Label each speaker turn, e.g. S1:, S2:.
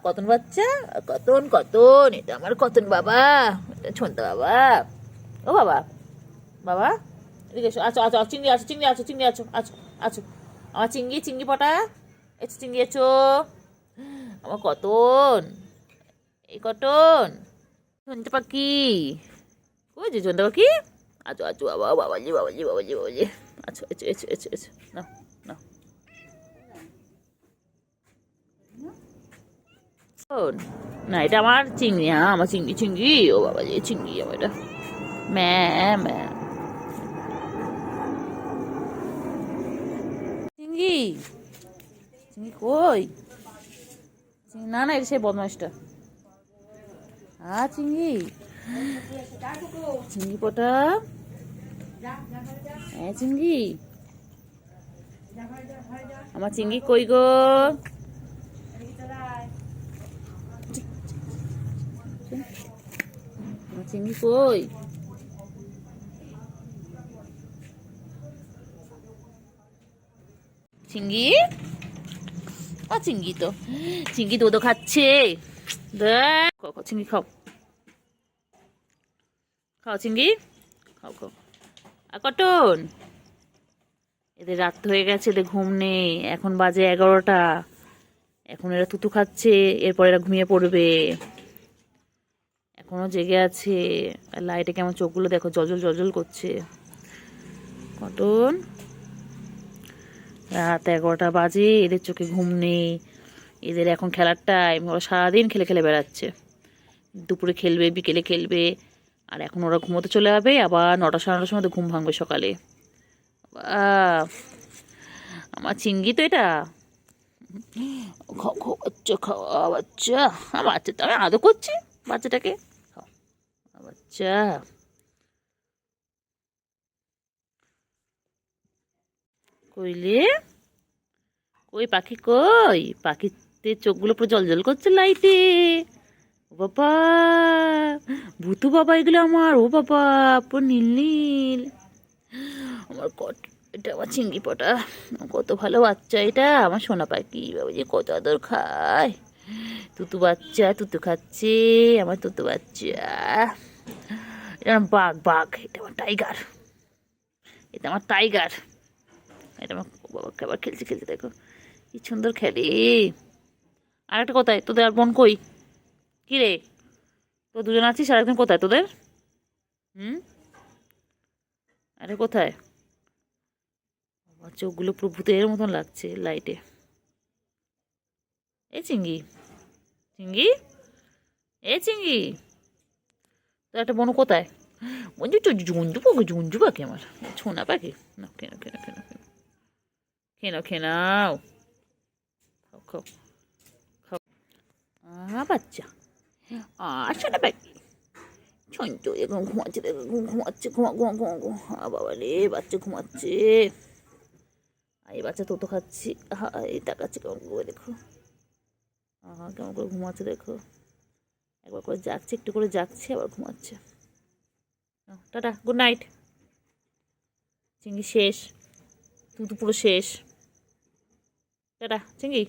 S1: কতন বাচ্চা, কতন কতন, এটা আমার কতন বাবা, এটা ছোনতা বাবা। ও বাবা, বাবা এদিকে এসো। আছো আছো, চিংড়ি আছো, চিংড়ি আছো, চিংড়ি আছো, আছো আছো। আমার চিংড়ি, চিংড়ি পটা এসো, চিংড়ি এসো। আমার কতন, এই কটন ঝন্টে পাখি, ওই যে ঝন্টে পাখি। আছো আছো বাবা, বাবাজি বাবাজি বাবাজি বাবাজি। আছো, এসো এসো এসো এসো, নাও নাও। না এটা আমার চিংড়ি, হ্যাঁ আমার চিংড়ি, চিংড়ি ও বাবা যে চিংড়ি আমার এটা। ম্যা ম্যা চিংড়ি, চিংড়ি কই? না না, এটা সেই বদমাইশটা। চিংড়ি, চিংড়ি পটা, হ্যাঁ চিংড়ি, আমার চিংড়ি কই গো? আমার চিংড়ি কই? চিংড়ি, চিংড়ি তো, চিংড়ি তো খাচ্ছে। খাও খাও চিংড়ি, খাও খাও চিংড়ি, খাও খাও। কটন, এদের রাত হয়ে গেছে, এদের ঘুম নেই, এখন বাজে 11টা। এখন এরা তুতু খাচ্ছে, এরপর এরা ঘুমিয়ে পড়বে। এখনো জেগে আছে। আর লাইটে কেমন চোখগুলো দেখো, জলজল জলজল করছে। কটন, রাত 11টা বাজে, এদের চোখে ঘুম নেই। এদের এখন খেলার টাইম, ওরা সারাদিন খেলে খেলে বেড়াচ্ছে। দুপুরে খেলবে, বিকেলে খেলবে, আর এখন ওরা ঘুমোতে চলে যাবে। আবার 9টা 9:30টার সময় ঘুম ভাঙবে সকালে। আমার চিংড়ি তো এটা। খাও খাও বাচ্চা, খাওয়া বাচ্চা, আমার বাচ্চা তো আমি আদর করছি বাচ্চাটাকে। খাও বাচ্চা। কইলে কই পাখি, কই পাখিতে চোখগুলো পুরো জলজল করছে লাইটে। ও বাবা, ভূতু বাবা এগুলো আমার, ও বাবা পুরো নীল নীল। আমার এটা আমার চিংড়ি পটা, কত ভালো বাচ্চা এটা, আমার সোনা পাখি বাবা যে কত আদর খায়। তুতু বাচ্চা, তুতু খাচ্ছে আমার তুতু বাচ্চা। এটা আমার বাঘ, বাঘ এটা আমার টাইগার, এটা আমার টাইগার। এটা আমার বাবা খাবার খেলছে, খেলছে দেখো কি সুন্দর খেলে। আর একটা কোথায় তোদের, আর বোন কই? কি রে, তো দুজন আছিস, আর একজন কোথায় তোদের? হুম, আরে কোথায়? চোখগুলো পুরো ভূতের মতন লাগছে লাইটে। এ চিংড়ি, চিংড়ি, এ চিংড়ি, তো একটা বোন কোথায়? বন্ধু তো জঞ্জু পাখি, জঞ্জু পাখি আমার ছোনা পাখি। না কেন কেন কেন কেন, কেন খেনাও, খাও খাও খাও। বাচ্চা, সোনা পাখি, ছঞ্চু এখন ঘুমাচ্ছে, দেখো ঘুমাচ্ছে, ঘুমা ঘুমা ঘুমা ঘুমা। বাবা রে, বাচ্চা ঘুমাচ্ছে। এই বাচ্চা তো খাচ্ছি। এই তাকাচ্ছে কেমন করে দেখো, কেমন করে ঘুমাচ্ছে দেখো। একবার করে জাগছে, একটু করে জাগছে, আবার ঘুমাচ্ছে। Tata, good night. চিংড়ি শেষ, তুই তো পুরো শেষ। টাটা চিংড়ি।